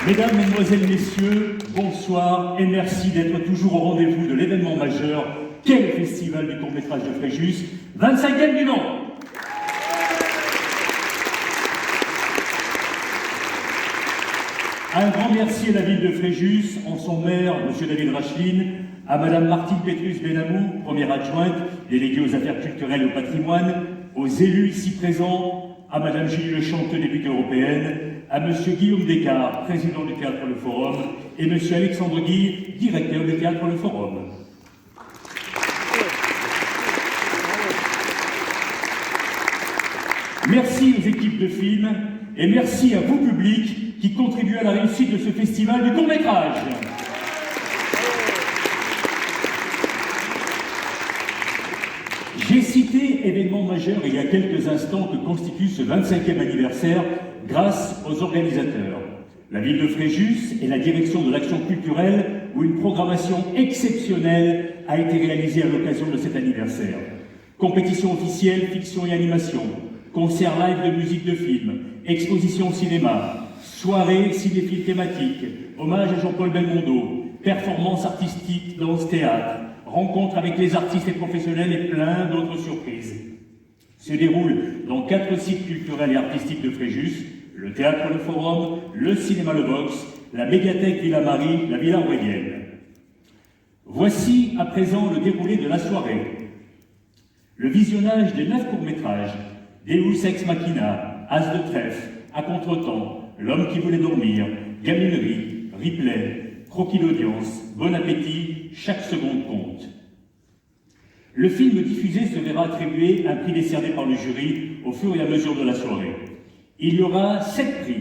Mesdames, Mesdemoiselles, Messieurs, bonsoir et merci d'être toujours au rendez-vous de l'événement majeur qu'est le Festival du court-métrage de Fréjus, 25e du nom. Un grand merci à la ville de Fréjus, en son maire, M. David Racheline, à Mme Martine Pétrus-Benamou, première adjointe, déléguée aux affaires culturelles et au patrimoine, aux élus ici présents, à Mme Julie Lechanteux, députée européenne, à M. Guillaume Descartes, président du Théâtre Le Forum, et M. Alexandre Guy, directeur du Théâtre Le Forum. Merci aux équipes de films et merci à vous, public, qui contribuez à la réussite de ce festival du court-métrage. J'ai cité événement majeur il y a quelques instants que constitue ce 25e anniversaire grâce aux organisateurs. La ville de Fréjus et la direction de l'action culturelle où une programmation exceptionnelle a été réalisée à l'occasion de cet anniversaire. Compétition officielle, fiction et animation, concerts live de musique de film, exposition cinéma, soirée cinéphile thématique, hommage à Jean-Paul Belmondo, performance artistique, danse-théâtre, rencontres avec les artistes et professionnels et plein d'autres surprises. Se déroulent dans 4 sites culturels et artistiques de Fréjus, le Théâtre Le Forum, le Cinéma Le Box, la médiathèque Villa Marie, la Villa Royenne. Voici à présent le déroulé de la soirée. Le visionnage des 9 courts-métrages, Deus Ex Machina, As de trèfle, À contre-temps, L'homme qui voulait dormir, Gaminerie, Ripley, Croquis d'audience, Bon appétit, Chaque seconde compte. Le film diffusé se verra attribuer un prix décerné par le jury au fur et à mesure de la soirée. Il y aura 7 prix.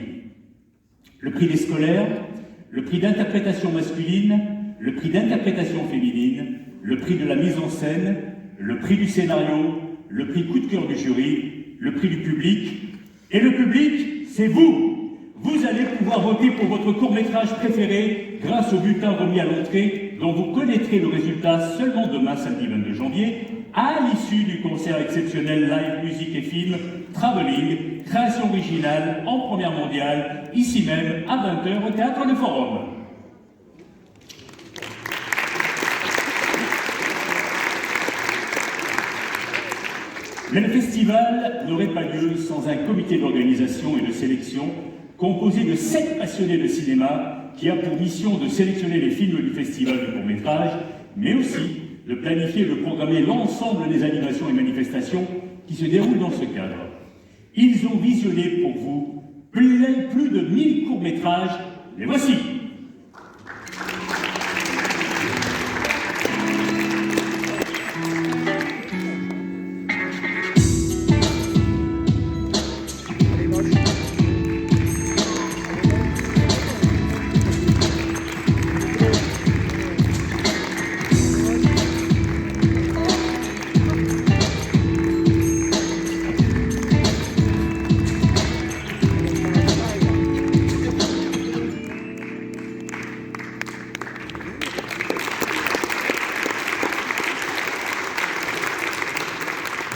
Le prix des scolaires, le prix d'interprétation masculine, le prix d'interprétation féminine, le prix de la mise en scène, le prix du scénario, le prix coup de cœur du jury, le prix du public. Et le public, c'est vous. Vous allez pouvoir voter pour votre court-métrage préféré grâce au bulletin remis à l'entrée dont vous connaîtrez le résultat seulement demain, samedi 22 janvier, à l'issue du concert exceptionnel live musique et film Travelling, création originale en première mondiale, ici même à 20h au Théâtre Le Forum. Mais le festival n'aurait pas lieu sans un comité d'organisation et de sélection composé de 7 passionnés de cinéma qui a pour mission de sélectionner les films du festival du court-métrage, mais aussi de planifier et de programmer l'ensemble des animations et manifestations qui se déroulent dans ce cadre. Ils ont visionné pour vous plus de 1000 courts-métrages. Les voici.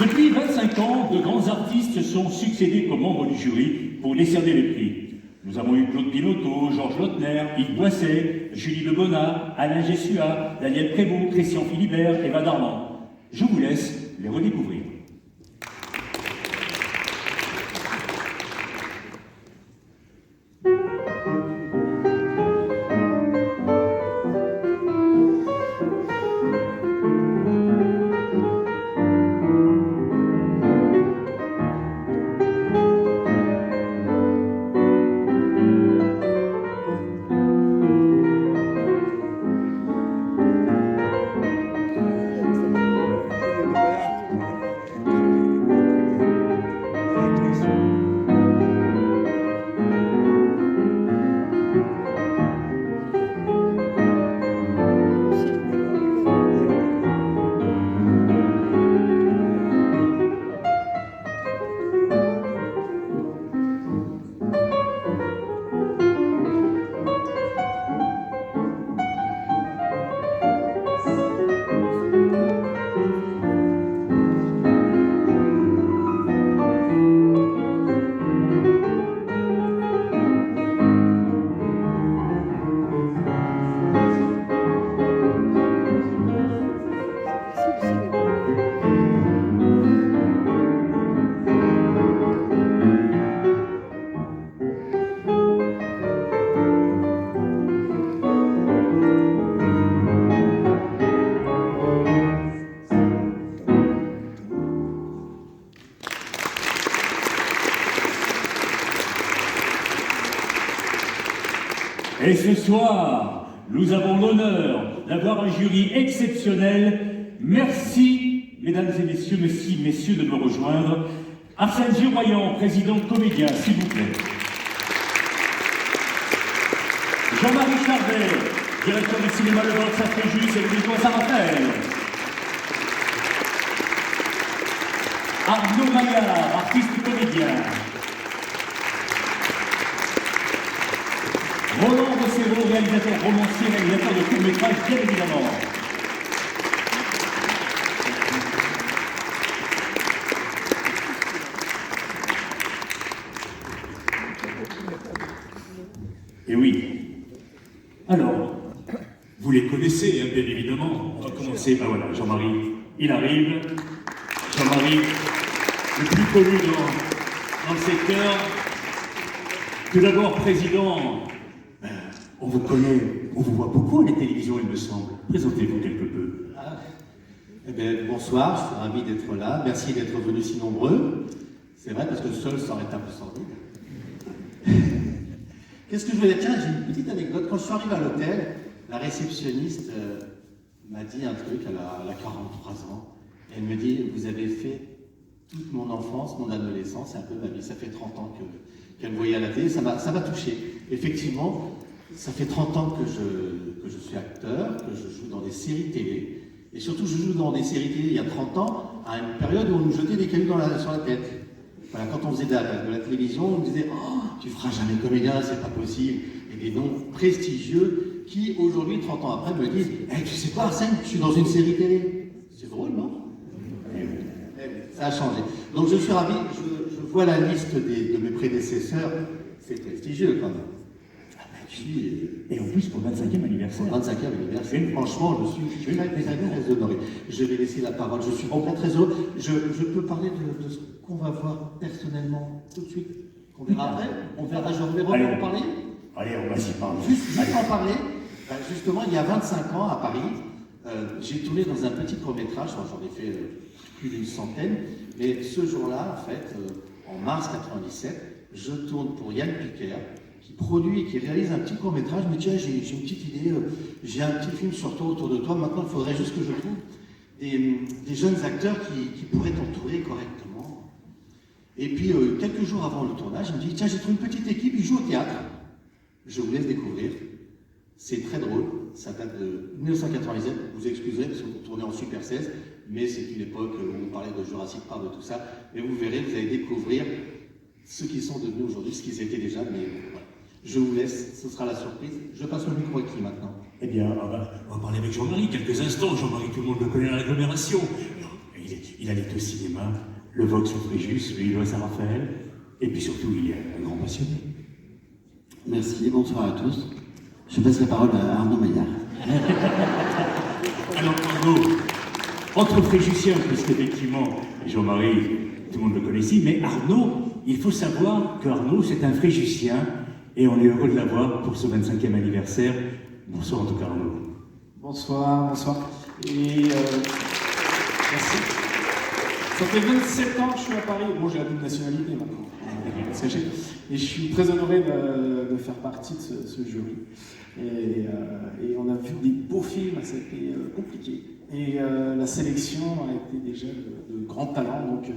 Depuis 25 ans, de grands artistes se sont succédés comme membres du jury pour décerner les prix. Nous avons eu Claude Pinoteau, Georges Lautner, Yves Boisset, Julie Lebonnat, Alain Gessua, Daniel Prévost, Christian Philibert, Eva Darlan. Je vous laisse les redécouvrir. Et ce soir, nous avons l'honneur d'avoir un jury exceptionnel. Merci, mesdames et messieurs, messieurs de me rejoindre. Arsène Giroyan, président de Comédien, s'il vous plaît. Jean-Marie Charvet, directeur du cinéma Le Box à Fréjus et le Maison Saint-Raphaël. Arnaud Maillard, artiste comédien. Roland Rosero, réalisateur romancier, réalisateur de court-métrage, bien évidemment. Et oui. Alors, vous les connaissez, hein, bien évidemment. On va commencer, ben voilà, Jean-Marie, il arrive. Jean-Marie, le plus connu dans le secteur. Tout d'abord, président, on vous connaît, on vous voit beaucoup à la télévision, il me semble. Présentez-vous quelque peu. Eh bien, bonsoir, je suis ravi d'être là. Merci d'être venus si nombreux. C'est vrai, parce que seul, ça aurait été un peu sordide. Qu'est-ce que je voulais dire? Tiens, j'ai une petite anecdote. Quand je suis arrivé à l'hôtel, la réceptionniste m'a dit un truc, elle a 43 ans. Elle me dit, vous avez fait toute mon enfance, mon adolescence, c'est un peu ma vie. Ça fait 30 ans qu'elle me voyait à la télé, ça m'a touché. Effectivement, ça fait 30 ans que je suis acteur, que je joue dans des séries télé. Et surtout, je joue dans des séries télé il y a 30 ans, à une période où on nous jetait des cailloux sur la tête. Voilà, quand on faisait de la télévision, on nous disait « Oh, tu feras jamais comédien, c'est pas possible ». Et des noms prestigieux qui, aujourd'hui, 30 ans après, me disent « Hey, tu sais quoi, Arsène, je suis dans une série télé ». C'est drôle, non? Ça a changé. Donc je suis ravi, je vois la liste de mes prédécesseurs, c'est prestigieux quand même. Et en plus pour le 25e anniversaire. Pour le 25e anniversaire, franchement, je suis très honoré. Je vais laisser la parole, je suis vraiment très heureux. Je peux parler de ce qu'on va voir personnellement tout de suite. On verra après. On verra, je vais vraiment en parler. Allez, on va s'y parler. Juste en parler. Justement, il y a 25 ans à Paris, j'ai tourné dans un petit court-métrage, j'en ai fait plus d'une centaine, mais ce jour-là, en fait, en mars 97, je tourne pour Yann Piquer, qui produit et qui réalise un petit court-métrage. Mais tiens, j'ai une petite idée, j'ai un petit film sur toi, autour de toi. Maintenant, il faudrait juste que je trouve des jeunes acteurs qui pourraient t'entourer correctement. Et puis, quelques jours avant le tournage, il me dit, tiens, j'ai trouvé une petite équipe, ils jouent au théâtre. Je vous laisse découvrir. C'est très drôle, ça date de 1997, vous excuserez parce que vous tournez en Super 16, mais c'est une époque où on parlait de Jurassic Park, de tout ça. Mais vous verrez, vous allez découvrir ceux qui sont devenus aujourd'hui, ce qu'ils étaient déjà, mais voilà. Je vous laisse, ce sera la surprise. Je passe le micro à qui maintenant? Eh bien, on va parler avec Jean-Marie quelques instants. Jean-Marie, tout le monde le connaît à l'agglomération. Il allait au cinéma, le Vox au Fréjus, le Maison Saint-Raphaël, et puis surtout, il est un grand passionné. Merci, bonsoir à tous. Je passe la parole à Arnaud Maillard. Alors, Arnaud, entre Fréjusiens, puisqu'effectivement, Jean-Marie, tout le monde le connaît ici, mais Arnaud, il faut savoir qu'Arnaud, c'est un Fréjusien, et on est heureux de l'avoir pour ce 25e anniversaire. Bonsoir en tout cas, Arnaud. Bonsoir, bonsoir. Et merci. Ça fait 27 ans que je suis à Paris. Bon, j'ai la double nationalité maintenant. Et je suis très honoré de faire partie de ce jury. Et on a vu des beaux films, ça a été compliqué. Et la sélection a été déjà de grands talents. Donc,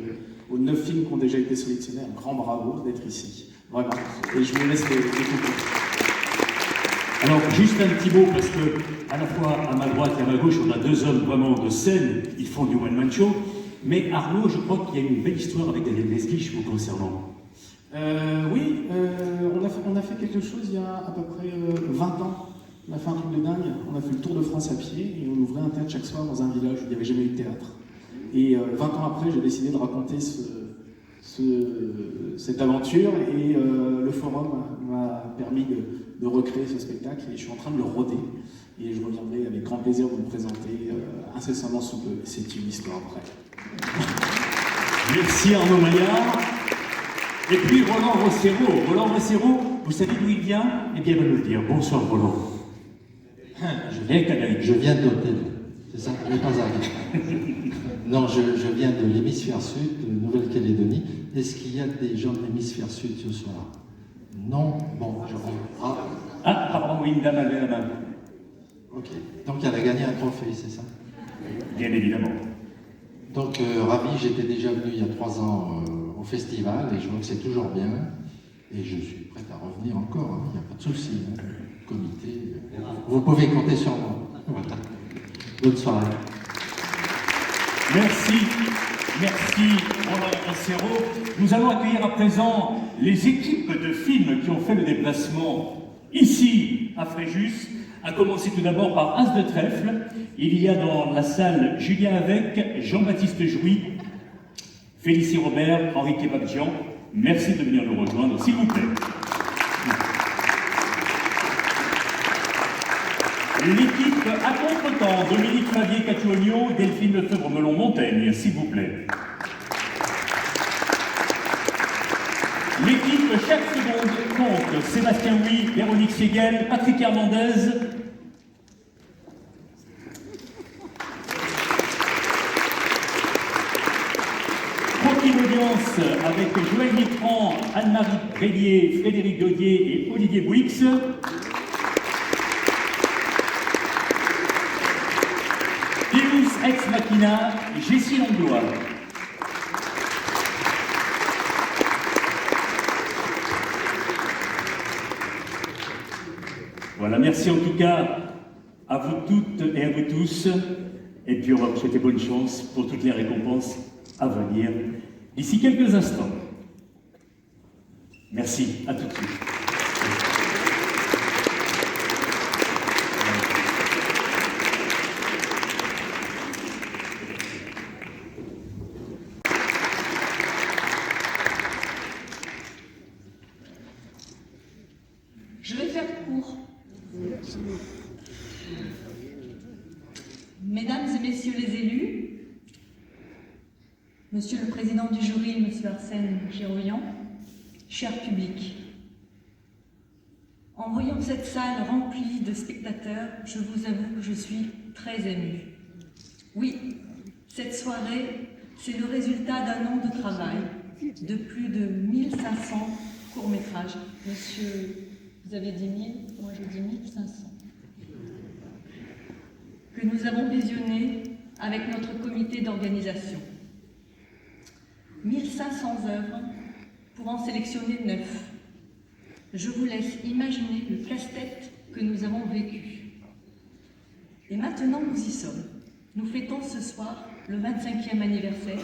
aux 9 films qui ont déjà été sélectionnés, un grand bravo d'être ici. Vraiment. Et je vous laisse les découvrir. Alors, juste un petit mot, parce que à la fois à ma droite et à ma gauche, on a deux hommes vraiment de scène, ils font du one-man show. Mais Arnaud, je crois qu'il y a une belle histoire avec Daniel Lesguich vous concernant. Oui, on a fait quelque chose il y a à peu près 20 ans. On a fait un truc de dingue. On a fait le tour de France à pied et on ouvrait un théâtre chaque soir dans un village où il n'y avait jamais eu de théâtre. Et 20 ans après, j'ai décidé de raconter cette aventure et le forum m'a permis de recréer ce spectacle et je suis en train de le roder. Et je reviendrai avec grand plaisir vous le présenter incessamment sous peu. C'est une histoire vraie. Merci Arnaud Maillard. Et puis Roland Rosero. Roland Rosero, vous savez d'où il vient? Eh bien, il va nous le dire. Bonsoir Roland. Je viens d'Hôtel, c'est ça? Je n'ai pas arrêté. Non, je viens de l'hémisphère sud, de Nouvelle-Calédonie. Est-ce qu'il y a des gens de l'hémisphère sud ce soir? Non? Bon, je rentre. Ah, pardon, pour une dame à la main. Ok. Donc elle a gagné un trophée, c'est ça? Bien évidemment. Donc ravi, j'étais déjà venu il y a 3 ans au festival et je vois que c'est toujours bien. Et je suis prêt à revenir encore, hein, il n'y a pas de souci. Hein. Comité, vous pouvez compter sur moi. Voilà. Bonne soirée. Merci, merci Roland Ossero. Nous allons accueillir à présent les équipes de films qui ont fait le déplacement ici à Fréjus, à commencer tout d'abord par As de Trèfle. Il y a dans la salle Julien Avec, Jean-Baptiste Jouy, Félicie Robert, Henri Kebabjian. Merci de venir nous rejoindre, s'il vous plaît. L'équipe à contre-temps, Dominique Favier, Catuogno, Delphine Lefebvre-Melon, Montaigne, s'il vous plaît. L'équipe chaque seconde compte, Sébastien Huy, Véronique Séguel, Patrick Hernandez. Tranquille audience avec Joël Mitran, Anne-Marie Bélier, Frédéric Gaudier et Olivier Bouix. Ex Machina, Jessie Langlois. Voilà, merci en tout cas à vous toutes et à vous tous. Et puis on va vous souhaiter bonne chance pour toutes les récompenses à venir d'ici quelques instants. Merci, à tout de suite. Je vais faire court. Mesdames et messieurs les élus, monsieur le président du jury, monsieur Arsène Géroyan, cher public, en voyant cette salle remplie de spectateurs, je vous avoue que je suis très émue. Oui, cette soirée, c'est le résultat d'un an de travail, de plus de 1500 courts-métrages. Monsieur, vous avez dit 1000, moi je dis 1500. Que nous avons visionné avec notre comité d'organisation. 1500 œuvres pour en sélectionner 9. Je vous laisse imaginer le casse-tête que nous avons vécu. Et maintenant nous y sommes. Nous fêtons ce soir le 25e anniversaire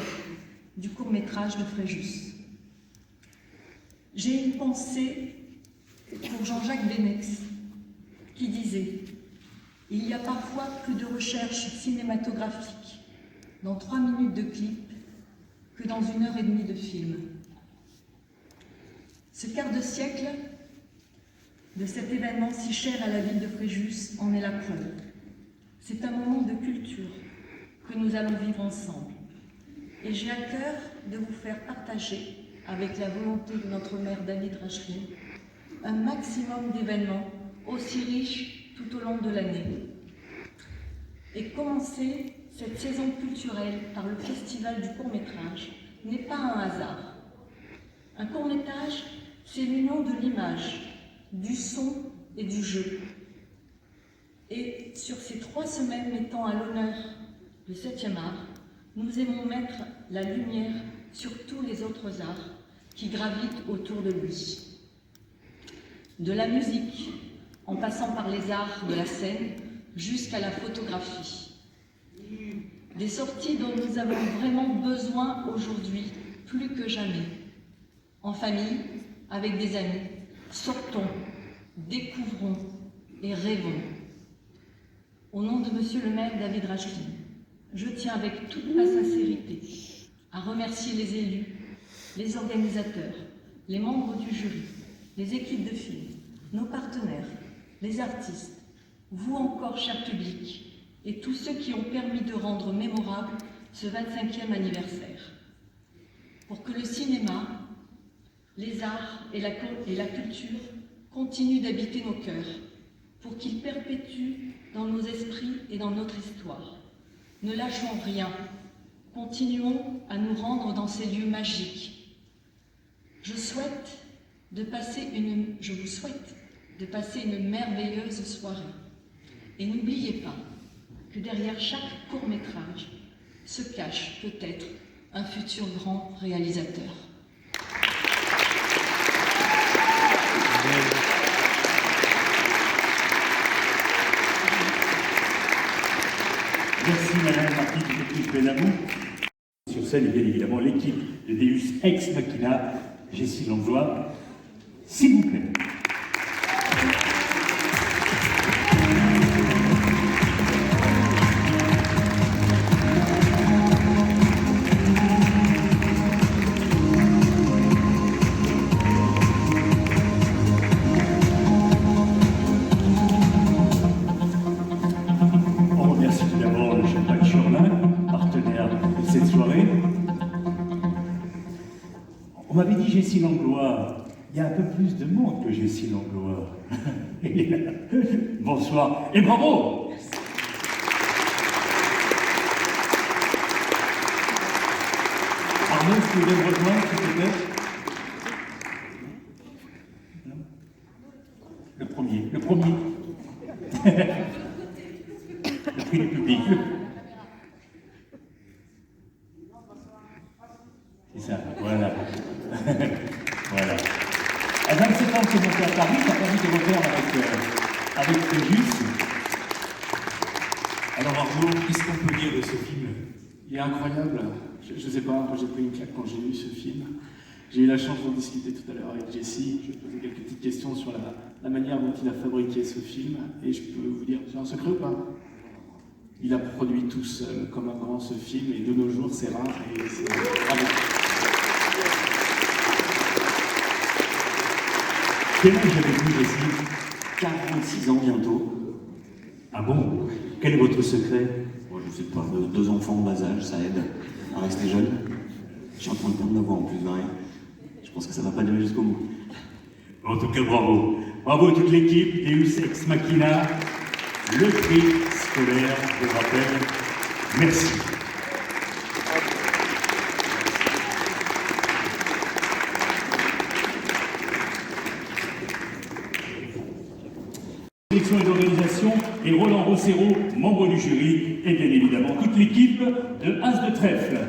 du court-métrage de Fréjus. J'ai une pensée pour Jean-Jacques Benex, qui disait « Il y a parfois plus de recherche cinématographique dans 3 minutes de clip que dans 1h30 de film. » Ce quart de siècle de cet événement si cher à la ville de Fréjus en est la preuve. C'est un moment de culture que nous allons vivre ensemble. Et j'ai à cœur de vous faire partager, avec la volonté de notre maire David Rachely, un maximum d'événements aussi riches tout au long de l'année. Et commencer cette saison culturelle par le Festival du court-métrage n'est pas un hasard. Un court-métrage, c'est l'union de l'image, du son et du jeu. Et sur ces 3 semaines mettant à l'honneur le 7e art, nous aimons mettre la lumière sur tous les autres arts qui gravitent autour de lui. De la musique, en passant par les arts de la scène, jusqu'à la photographie. Des sorties dont nous avons vraiment besoin aujourd'hui, plus que jamais. En famille, avec des amis, sortons, découvrons et rêvons. Au nom de monsieur le maire David Rachely, je tiens avec toute ma sincérité à remercier les élus, les organisateurs, les membres du jury, les équipes de films, nos partenaires, les artistes, vous encore, cher public, et tous ceux qui ont permis de rendre mémorable ce 25e anniversaire. Pour que le cinéma, les arts et la culture continuent d'habiter nos cœurs, pour qu'ils perpétuent dans nos esprits et dans notre histoire. Ne lâchons rien, continuons à nous rendre dans ces lieux magiques. Je vous souhaite de passer une merveilleuse soirée. Et n'oubliez pas que derrière chaque court-métrage se cache peut-être un futur grand réalisateur. Merci Madame Marquis du Technique Benamou. Sur scène, et bien évidemment l'équipe de Deus Ex Machina, Jessie Langlois, s'il vous plaît. On remercie tout d'abord le Champagne Churlin, partenaire de cette soirée. On m'avait dit Jessie Langlois. Il y a un peu plus de monde que Jessie Langlois. Bonsoir et bravo! Arnaud, est-ce que vous voulez me rejoindre, s'il vous plaît? Non? Le premier. Le prix du public. C'est ça, voilà. Voilà. À 27 ans que j'ai monté à Paris, ça a permis de refaire avec Fréjus. Alors Arnaud, qu'est-ce qu'on peut dire de ce film? Il est incroyable. Je ne sais pas, moi j'ai pris une claque quand j'ai vu ce film. J'ai eu la chance d'en discuter tout à l'heure avec Jessie. Je vais poser quelques petites questions sur la manière dont il a fabriqué ce film. Et je peux vous dire, c'est un secret ou pas? Il a produit tout seul, comme un grand, ce film. Et de nos jours, c'est rare. Et c'est bravo. Quel âge avez-vous, Jessie? 46 ans bientôt. Ah bon? Quel est votre secret? Bon, je sais pas, deux enfants en bas âge, ça aide à rester jeune. Je suis en train de perdre la voix en plus de rien. Je pense que ça va pas durer jusqu'au bout. En tout cas, bravo. Bravo à toute l'équipe, Deus Ex Machina, le prix scolaire, je le rappelle. Merci. Sélection et d'organisation et Roland Rossero, membre du jury, et bien évidemment toute l'équipe de As de Trèfle.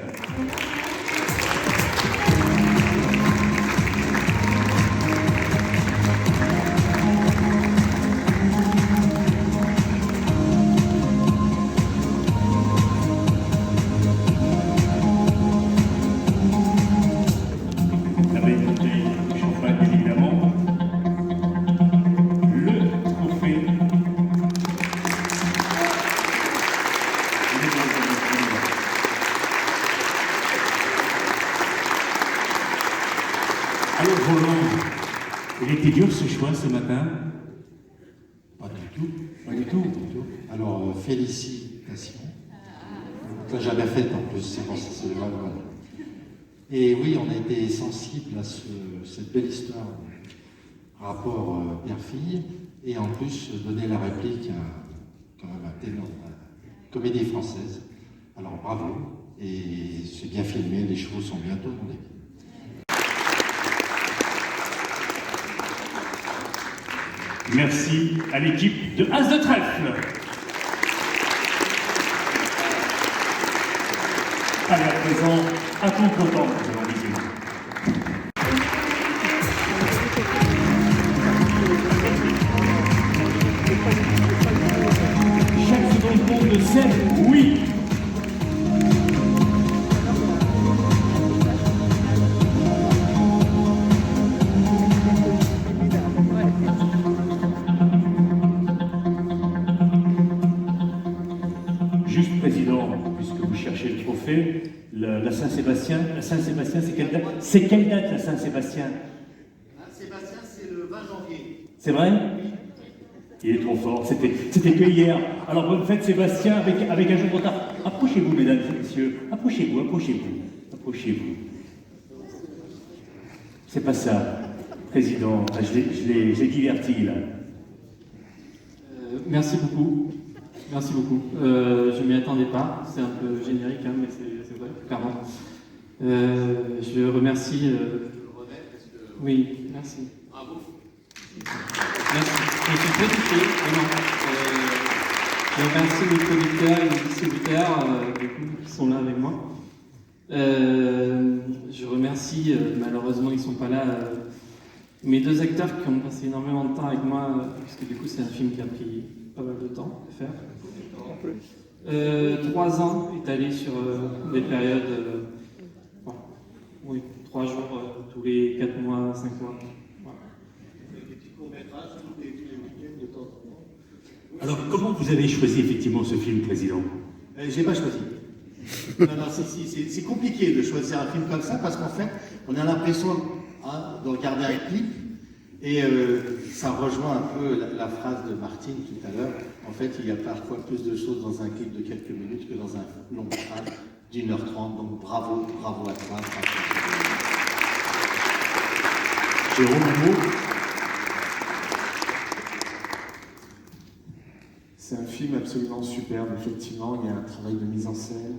La belle bouteille de champagne, bien évidemment. Le trophée. Alors Roland, il était dur ce choix ce matin? Pas du tout. Pas du tout. Alors, félicitations. Tu l'as jamais fait en plus, c'est pour ça que c'est vraiment. Et oui, on a été sensible à cette belle histoire, rapport père-fille, et en plus donner la réplique à quand même un ténor de la comédie française. Alors bravo, et c'est bien filmé, les chevaux sont bien tournés. Merci à l'équipe de As de Trèfle. Allez, à présent, à contre-temps, nous allons visionner. Chaque seconde compte de scène, oui. Juste président, puisque vous cherchez le trophée, la Saint-Sébastien, c'est quelle date? C'est quelle date la Saint-Sébastien? Sébastien, c'est le 20 janvier. C'est vrai? Il est trop fort, c'était que hier. Alors bonne fête Sébastien avec un jour de retard. Approchez-vous mesdames et messieurs, approchez-vous. C'est pas ça, président, je l'ai diverti là. Merci beaucoup. Je m'y attendais pas. C'est un peu générique, hein, mais c'est vrai, clairement. Je remercie. Oui, merci. Bravo. Merci. Je suis très touché, vraiment. Je remercie les producteurs et les distributeurs du coup, qui sont là avec moi. Je remercie, malheureusement ils ne sont pas là, mes deux acteurs qui ont passé énormément de temps avec moi, puisque du coup c'est un film qui a pris pas mal de temps à faire. 3 ans étalés sur des périodes, oui, 3 jours tous les 4 mois, 5 mois. Voilà. Alors, comment vous avez choisi effectivement ce film, Président? J'ai pas choisi. Non, c'est compliqué de choisir un film comme ça parce qu'en fait, on a l'impression de regarder un clip et ça rejoint un peu la phrase de Martine tout à l'heure. En fait, il y a parfois plus de choses dans un clip de quelques minutes que dans un long métrage d'1h30. Donc bravo à toi. Jérôme, un mot? C'est un film absolument superbe, effectivement. Il y a un travail de mise en scène,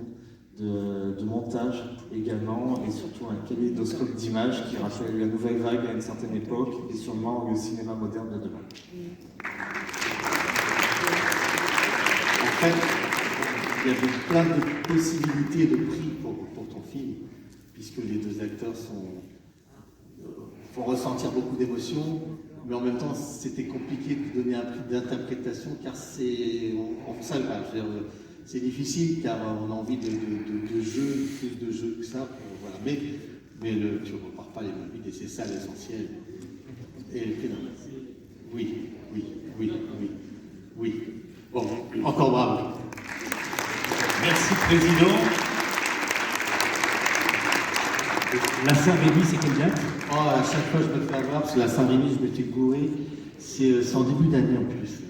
de montage également, et surtout un kaléidoscope d'images qui rappelle la nouvelle vague à une certaine époque et sûrement le cinéma moderne de demain. En fait, il y avait plein de possibilités de prix pour ton film, puisque les deux acteurs font ressentir beaucoup d'émotions. Mais en même temps, c'était compliqué de donner un prix d'interprétation car c'est difficile car on a envie de jeu, plus de jeu que ça. Voilà. Mais tu ne repars pas les mains vides et c'est ça l'essentiel. Et le prénom. Oui. Bon, encore bravo. Merci, Président. La Saint-Rémy, c'est quelle date? À chaque fois, je me fais avoir parce que la Saint-Rémy, je m'étais gouré. C'est en début d'année en plus.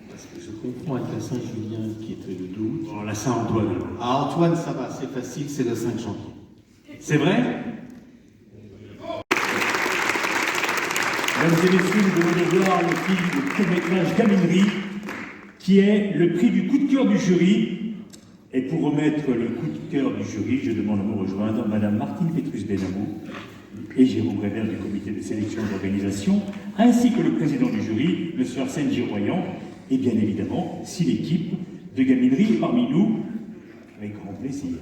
Parce que je confonds avec la Saint-Julien qui était le 2 août. La Saint-Antoine. Antoine, ça va, c'est facile, c'est le 5 janvier. C'est vrai? Mesdames et messieurs, nous venons de voir le film de court-métrage Gaminerie, qui est le prix du coup de cœur du jury. Et pour remettre le coup de cœur du jury, je demande à me rejoindre Madame Martine Petrus-Benamou et Jérôme Révert du comité de sélection et d'organisation, ainsi que le président du jury, M. Arsène Giroyan, et bien évidemment, si l'équipe de Gaminerie est parmi nous, avec grand plaisir.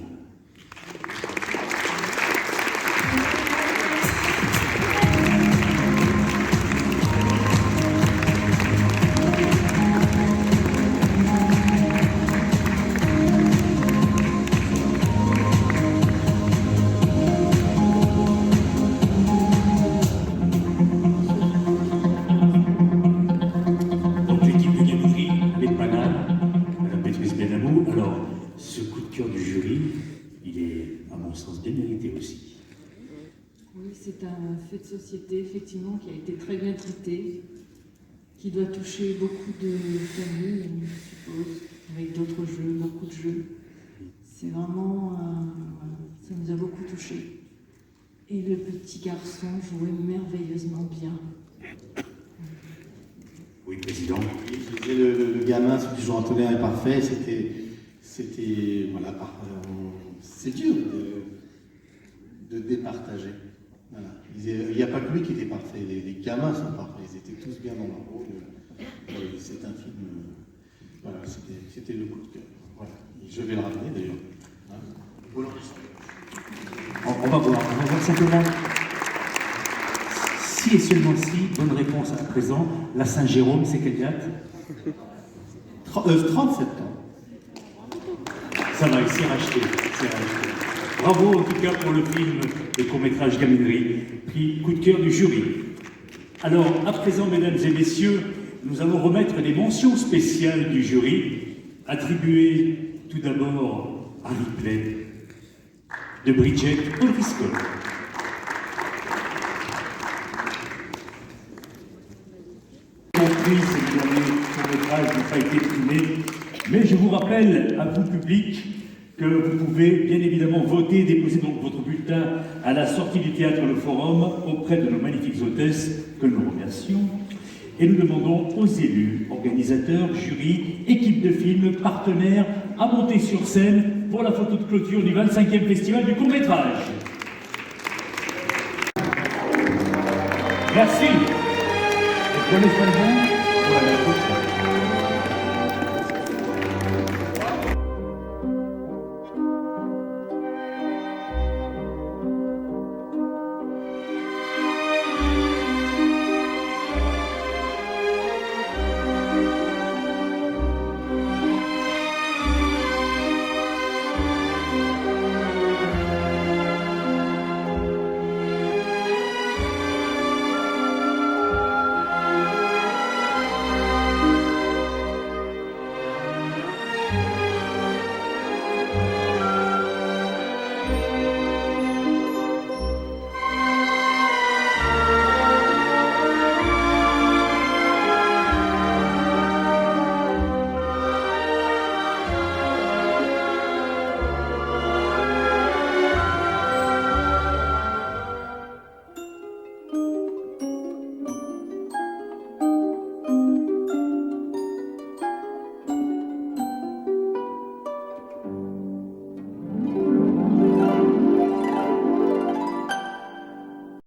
C'est un fait de société, effectivement, qui a été très bien traité, qui doit toucher beaucoup de familles, je suppose, avec d'autres jeux, beaucoup de jeux. C'est vraiment... ça nous a beaucoup touchés. Et le petit garçon jouait merveilleusement bien. Oui, Président. Le gamin, celui qui joue Antonin est parfait, c'était voilà, c'est dur de départager. Voilà. Il n'y a pas que lui qui était parfait, les gamins sont parfaits, ils étaient tous bien dans leur rôle. C'est un film, voilà, c'était le coup de cœur. Voilà. Je vais le ramener d'ailleurs. Hein. On va voir simplement si et seulement si, bonne réponse à présent, la Saint-Jérôme, c'est quelle date? 30 septembre. Ça va, c'est racheté. Bravo en tout cas pour le film de court-métrage Gaminerie, prix coup de cœur du jury. Alors, à présent, mesdames et messieurs, nous allons remettre les mentions spéciales du jury, attribuées tout d'abord à Ripley, de Bridget O'Driscoll. Compris, ces derniers courts-métrages n'ont pas été primés, mais je vous rappelle à vous, public, que vous pouvez bien évidemment voter, déposer donc votre bulletin à la sortie du théâtre Le Forum auprès de nos magnifiques hôtesses que nous remercions. Et nous demandons aux élus, organisateurs, jurys, équipes de films, partenaires, à monter sur scène pour la photo de clôture du 25e Festival du court-métrage. Merci. Prenez soin de vous.